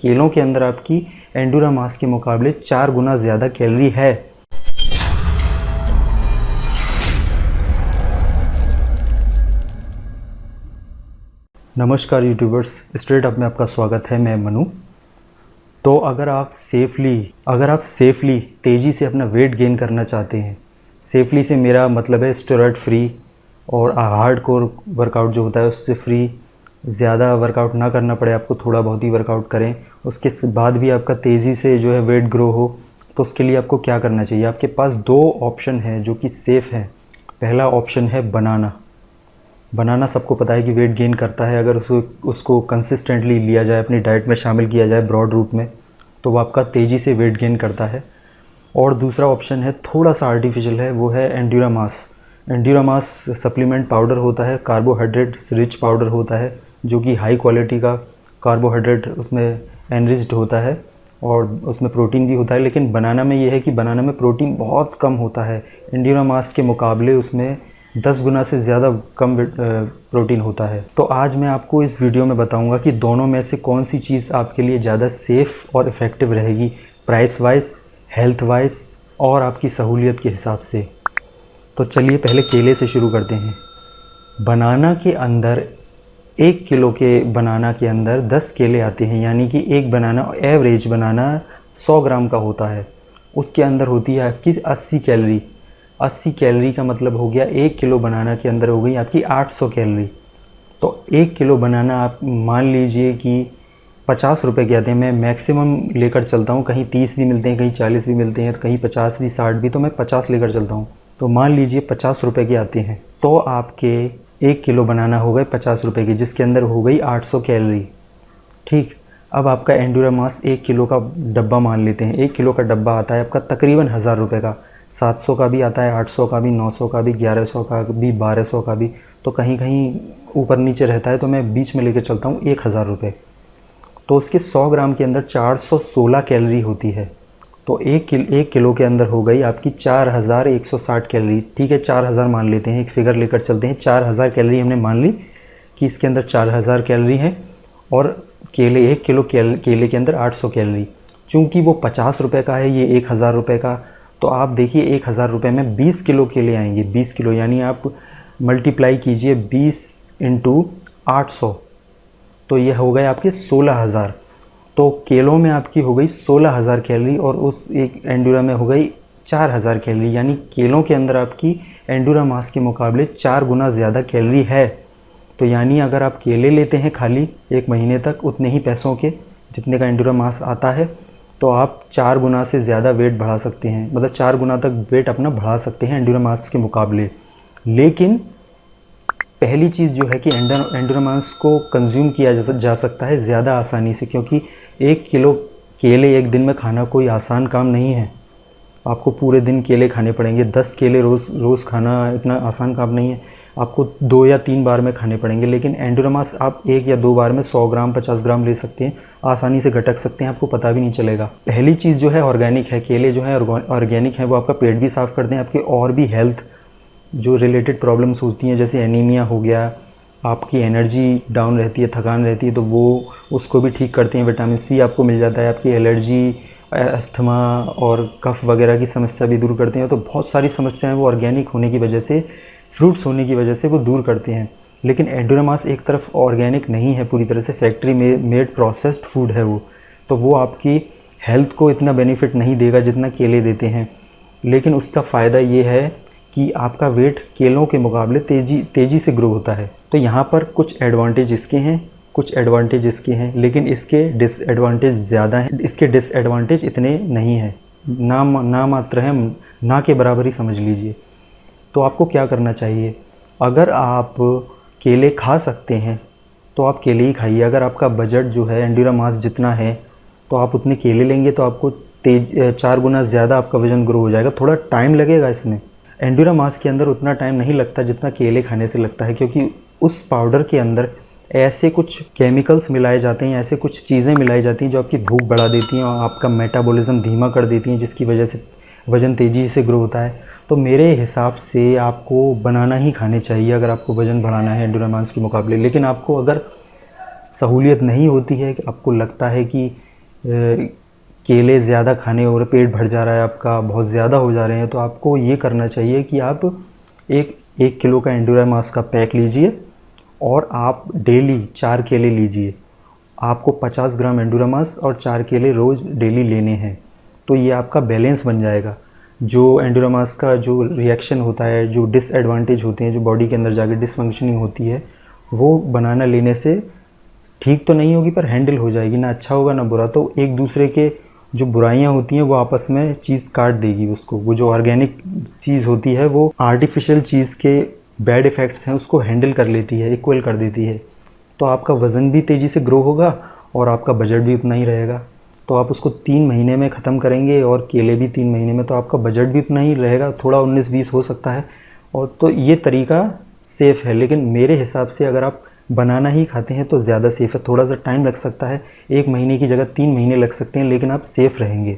केलों के अंदर आपकी एंडोरा मास के मुकाबले 4 गुना ज़्यादा कैलोरी है। नमस्कार यूट्यूबर्स, स्ट्रेट अप में आपका स्वागत है। मैं मनु। तो अगर आप सेफली तेज़ी से अपना वेट गेन करना चाहते हैं, सेफली से मेरा मतलब है स्टेरॉइड फ्री और हार्डकोर वर्कआउट जो होता है उससे फ्री, ज़्यादा वर्कआउट ना करना पड़े आपको, थोड़ा बहुत ही वर्कआउट करें, उसके बाद भी आपका तेज़ी से जो है वेट ग्रो हो, तो उसके लिए आपको क्या करना चाहिए। आपके पास 2 ऑप्शन हैं जो कि सेफ़ हैं। पहला ऑप्शन है बनाना सबको पता है कि वेट गेन करता है। अगर उसको कंसिस्टेंटली लिया जाए, अपनी डाइट में शामिल किया जाए ब्रॉड रूप में, तो वो आपका तेज़ी से वेट गेन करता है। और दूसरा ऑप्शन है थोड़ा सा आर्टिफिशियल है, वो है एंड्यूरा मास सप्लीमेंट पाउडर होता है, कार्बोहाइड्रेट्स रिच पाउडर होता है, जो कि हाई क्वालिटी का कार्बोहाइड्रेट उसमें एनरिच्ड होता है और उसमें प्रोटीन भी होता है। लेकिन बनाना में ये है कि बनाना में प्रोटीन बहुत कम होता है, एंड्यूरा मास के मुकाबले उसमें 10 गुना से ज़्यादा कम प्रोटीन होता है। तो आज मैं आपको इस वीडियो में बताऊंगा कि दोनों में से कौन सी चीज़ आपके लिए ज़्यादा सेफ़ और इफ़ेक्टिव रहेगी, प्राइस वाइज, हेल्थ वाइज और आपकी सहूलियत के हिसाब से। तो चलिए पहले केले से शुरू करते हैं। बनाना के अंदर 1 किलो के बनाना के अंदर 10 केले आते हैं, यानी कि एक बनाना, एवरेज बनाना 100 ग्राम का होता है। उसके अंदर होती है आपकी 80 कैलोरी। 80 कैलोरी का मतलब हो गया 1 किलो बनाना के अंदर हो गई आपकी 800 कैलोरी। तो 1 किलो बनाना आप मान लीजिए कि 50 रुपये के आते हैं। मैं मैक्सिमम लेकर चलता हूँ, कहीं 30 भी मिलते हैं, कहीं 40 भी मिलते हैं, कहीं 50 भी, 60 भी, तो मैं 50 लेकर चलता हूँ। तो मान लीजिए 50 रुपये के आते हैं, तो आपके 1 किलो बनाना हो गए 50 रुपये की, जिसके अंदर हो गई 800 कैलोरी। ठीक, अब आपका एंडोरा मास 1 किलो का डब्बा मान लेते हैं। 1 किलो का डब्बा आता है आपका तकरीबन 1000 रुपये का। 700 का भी आता है, 800 का भी, 900 का भी, 1100 का भी, 1200 का भी, तो कहीं कहीं ऊपर नीचे रहता है। तो मैं बीच में लेकर चलता हूँ 1000 रुपये। तो उसके 100 ग्राम के अंदर 416 कैलोरी होती है। तो 1 किलो के अंदर हो गई आपकी 4160 कैलोरी। ठीक है, 4000 मान लेते हैं, एक फिगर लेकर चलते हैं। 4000 कैलोरी हमने मान ली कि इसके अंदर 4000 कैलोरी है, और 1 किलो केले के अंदर 800 कैलोरी। चूँकि वो 50 रुपये का है, ये 1000 रुपये का, तो आप देखिए 1000 रुपये में 20 किलो केले आएंगे। 20 किलो यानी आप मल्टीप्लाई कीजिए 20 × 800, तो ये हो गए आपके 16000। तो केलों में आपकी हो गई 16000 कैलोरी और उस एक एंडोरा में हो गई 4000 कैलोरी। यानी केलों के अंदर आपकी एंडोरा मास के मुकाबले 4 गुना ज़्यादा कैलोरी है। तो यानी अगर आप केले लेते हैं खाली 1 महीने तक उतने ही पैसों के जितने का एंडोरा मास आता है, तो आप 4 गुना से ज़्यादा वेट बढ़ा सकते हैं, मतलब 4 गुना तक वेट अपना बढ़ा सकते हैं एंडोरा मास के मुकाबले। लेकिन पहली चीज़ जो है कि एंडोरा मास को कंज्यूम किया जा सकता है ज़्यादा आसानी से, क्योंकि 1 किलो केले एक दिन में खाना कोई आसान काम नहीं है। आपको पूरे दिन केले खाने पड़ेंगे। 10 केले रोज़ खाना इतना आसान काम नहीं है, आपको 2 या 3 बार में खाने पड़ेंगे। लेकिन एंडोरा मास आप 1 या 2 बार में 100 ग्राम 50 ग्राम ले सकते हैं, आसानी से घटक सकते हैं, आपको पता भी नहीं चलेगा। पहली चीज़ जो है ऑर्गेनिक है, केले जो है ऑर्गेनिक है, वो आपका पेट भी साफ़ करते हैं, आपके और भी हेल्थ जो रिलेटेड प्रॉब्लम्स होती हैं, जैसे एनीमिया हो गया, आपकी एनर्जी डाउन रहती है, थकान रहती है, तो वो उसको भी ठीक करते हैं। विटामिन सी आपको मिल जाता है, आपकी एलर्जी, अस्थमा और कफ वगैरह की समस्या भी दूर करते हैं। तो बहुत सारी समस्याएं वो ऑर्गेनिक होने की वजह से, फ्रूट्स होने की वजह से वो दूर करते हैं। लेकिन एंडोरा मास एक तरफ ऑर्गेनिक नहीं है, पूरी तरह से फैक्ट्री मेड प्रोसेस्ड फूड है वो, तो वो आपकी हेल्थ को इतना बेनिफिट नहीं देगा जितना केले देते हैं। लेकिन उसका फ़ायदा ये है कि आपका वेट केलों के मुकाबले तेज़ी से ग्रो होता है। तो यहाँ पर कुछ एडवांटेज इसके हैं, कुछ एडवांटेज इसके हैं, लेकिन इसके डिसएडवांटेज ज़्यादा हैं। इसके डिसएडवांटेज इतने नहीं हैं, ना मात्र हैं, ना के बराबर ही समझ लीजिए। तो आपको क्या करना चाहिए, अगर आप केले खा सकते हैं तो आप केले ही खाइए। अगर आपका बजट जो है एंडोरा मास जितना है, तो आप उतने केले लेंगे तो आपको 4 गुना ज़्यादा आपका वज़न ग्रो हो जाएगा। थोड़ा टाइम लगेगा इसमें, एंडोरा मास के अंदर उतना टाइम नहीं लगता जितना केले खाने से लगता है, क्योंकि उस पाउडर के अंदर ऐसे कुछ केमिकल्स मिलाए जाते हैं, ऐसे कुछ चीज़ें मिलाई जाती हैं जो आपकी भूख बढ़ा देती हैं और आपका मेटाबॉलिज्म धीमा कर देती हैं, जिसकी वजह से वज़न तेज़ी से ग्रो होता है। तो मेरे हिसाब से आपको बनाना ही खाने चाहिए अगर आपको वज़न बढ़ाना है एंडोरा मास के मुकाबले। लेकिन आपको अगर सहूलियत नहीं होती है, कि आपको लगता है कि केले ज़्यादा खाने और पेट भर जा रहा है आपका, बहुत ज़्यादा हो जा रहे हैं, तो आपको ये करना चाहिए कि आप एक 1 किलो का एंडोरामास का पैक लीजिए और आप डेली 4 केले लीजिए। आपको 50 ग्राम एंडोरामास और 4 केले रोज़ डेली लेने हैं, तो ये आपका बैलेंस बन जाएगा। जो एंडोरामास का जो रिएक्शन होता है, जो डिसएडवांटेज होते हैं, जो बॉडी के अंदर जाकर डिसफंक्शनिंग होती है, वो बनाना लेने से ठीक तो नहीं होगी पर हैंडल हो जाएगी, ना अच्छा होगा ना बुरा। तो एक दूसरे के जो बुराइयां होती हैं वो आपस में चीज़ काट देगी उसको। वो जो ऑर्गेनिक चीज़ होती है वो आर्टिफिशियल चीज़ के बैड इफ़ेक्ट्स हैं उसको हैंडल कर लेती है, इक्वल कर देती है। तो आपका वज़न भी तेज़ी से ग्रो होगा और आपका बजट भी उतना ही रहेगा। तो आप उसको 3 महीने में ख़त्म करेंगे और केले भी 3 महीने में, तो आपका बजट भी उतना ही रहेगा, थोड़ा 19-20 हो सकता है। और तो ये तरीका सेफ़ है, लेकिन मेरे हिसाब से अगर आप बनाना ही खाते हैं तो ज़्यादा सेफ़ है। थोड़ा सा टाइम लग सकता है, 1 महीने की जगह 3 महीने लग सकते हैं, लेकिन आप सेफ़ रहेंगे।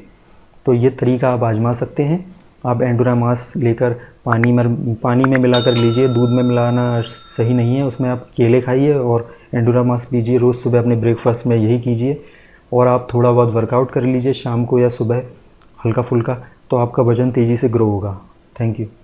तो ये तरीका आप आजमा सकते हैं। आप एंडोरामास लेकर पानी में मिलाकर लीजिए, दूध में मिलाना सही नहीं है, उसमें आप केले खाइए और एंडोरामास पीजिए। रोज़ सुबह अपने ब्रेकफास्ट में यही कीजिए और आप थोड़ा बहुत वर्कआउट कर लीजिए शाम को या सुबह हल्का फुल्का, तो आपका वज़न तेज़ी से ग्रो होगा। Thank you.